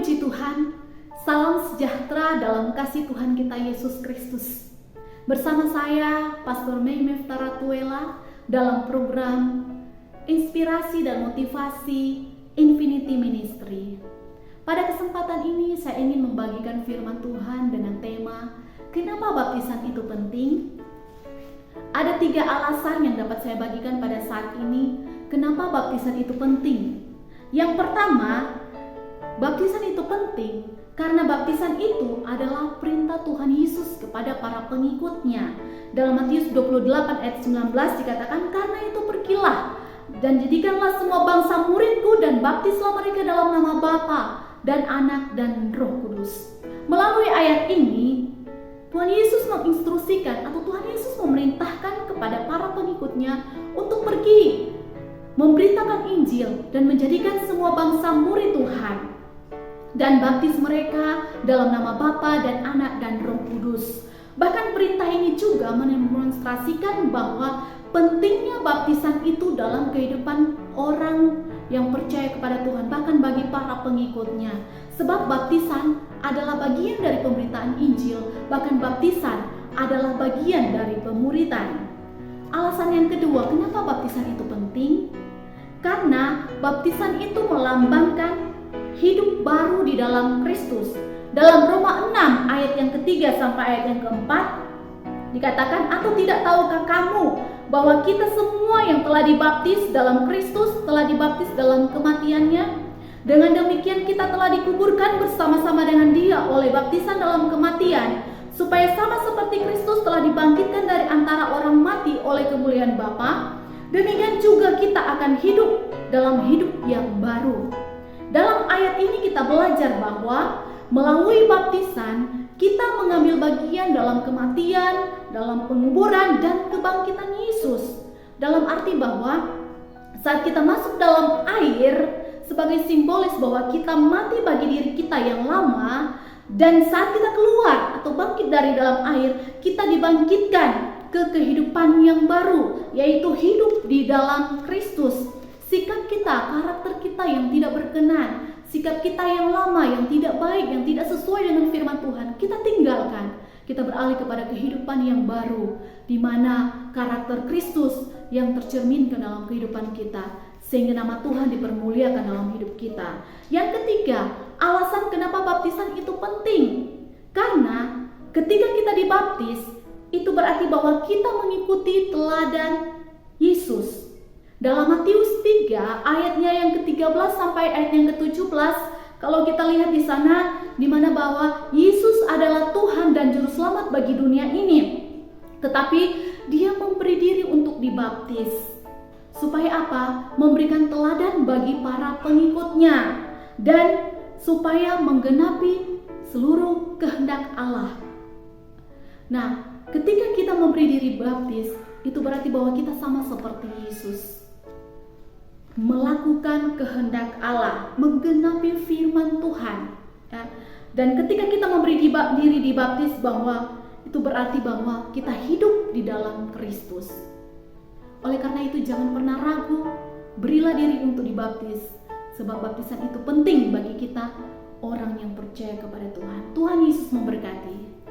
Puji Tuhan, salam sejahtera dalam kasih Tuhan kita Yesus Kristus. Bersama saya, Pastor Mei Meftaratuela, dalam program Inspirasi dan Motivasi Infinity Ministry. Pada kesempatan ini, saya ingin membagikan firman Tuhan dengan tema, kenapa baptisan itu penting? Ada 3 alasan yang dapat saya bagikan pada saat ini, kenapa baptisan itu penting. Yang pertama, baptisan itu penting karena baptisan itu adalah perintah Tuhan Yesus kepada para pengikutnya. Dalam Matius 28 ayat 19 dikatakan, karena itu pergilah dan jadikanlah semua bangsa muridku dan baptislah mereka dalam nama Bapa dan Anak dan Roh Kudus. Melalui ayat ini, Tuhan Yesus menginstruksikan atau Tuhan Yesus memerintahkan kepada para pengikutnya untuk pergi memberitakan Injil dan menjadikan semua bangsa murid Tuhan dan baptis mereka dalam nama Bapa dan Anak dan Roh Kudus. Bahkan perintah ini juga mendemonstrasikan bahwa pentingnya baptisan itu dalam kehidupan orang yang percaya kepada Tuhan, bahkan bagi para pengikutnya. Sebab baptisan adalah bagian dari pemberitaan Injil, bahkan baptisan adalah bagian dari pemuridan. Alasan yang kedua, kenapa baptisan itu penting? Karena baptisan itu melambangkan hidup baru di dalam Kristus. Dalam Roma 6 ayat yang ketiga sampai ayat yang keempat dikatakan, atau tidak tahukah kamu bahwa kita semua yang telah dibaptis dalam Kristus telah dibaptis dalam kematiannya? Dengan demikian kita telah dikuburkan bersama-sama dengan Dia oleh baptisan dalam kematian, supaya sama seperti Kristus telah dibangkitkan dari antara orang mati oleh kemuliaan Bapa, demikian juga kita akan hidup dalam hidup yang baru. Dalam ayat ini kita belajar bahwa melalui baptisan kita mengambil bagian dalam kematian, dalam penguburan dan kebangkitan Yesus. Dalam arti bahwa saat kita masuk dalam air sebagai simbolis bahwa kita mati bagi diri kita yang lama, dan saat kita keluar atau bangkit dari dalam air, kita dibangkitkan ke kehidupan yang baru, yaitu hidup di dalam Kristus. Sikap kita, karakter kita yang tidak berkenan, sikap kita yang lama, yang tidak baik, yang tidak sesuai dengan firman Tuhan, kita tinggalkan. Kita beralih kepada kehidupan yang baru, di mana karakter Kristus yang tercerminkan dalam kehidupan kita, sehingga nama Tuhan dipermuliakan dalam hidup kita. Yang ketiga, alasan kenapa baptisan itu penting. Karena ketika kita dibaptis, itu berarti bahwa kita mengikuti teladan Yesus. Dalam Matius 3 ayatnya yang ke-13 sampai ayat yang ke-17, kalau kita lihat di sana, di mana bahwa Yesus adalah Tuhan dan Juru Selamat bagi dunia ini. Tetapi Dia memberi diri untuk dibaptis. Supaya apa? Memberikan teladan bagi para pengikutnya dan supaya menggenapi seluruh kehendak Allah. Nah, ketika kita memberi diri baptis, itu berarti bahwa kita sama seperti Yesus, melakukan kehendak Allah, menggenapi firman Tuhan, ya. Dan ketika kita memberi diri dibaptis, bahwa itu berarti bahwa kita hidup di dalam Kristus. Oleh karena itu jangan pernah ragu, berilah diri untuk dibaptis, sebab baptisan itu penting bagi kita orang yang percaya kepada Tuhan. Tuhan Yesus memberkati.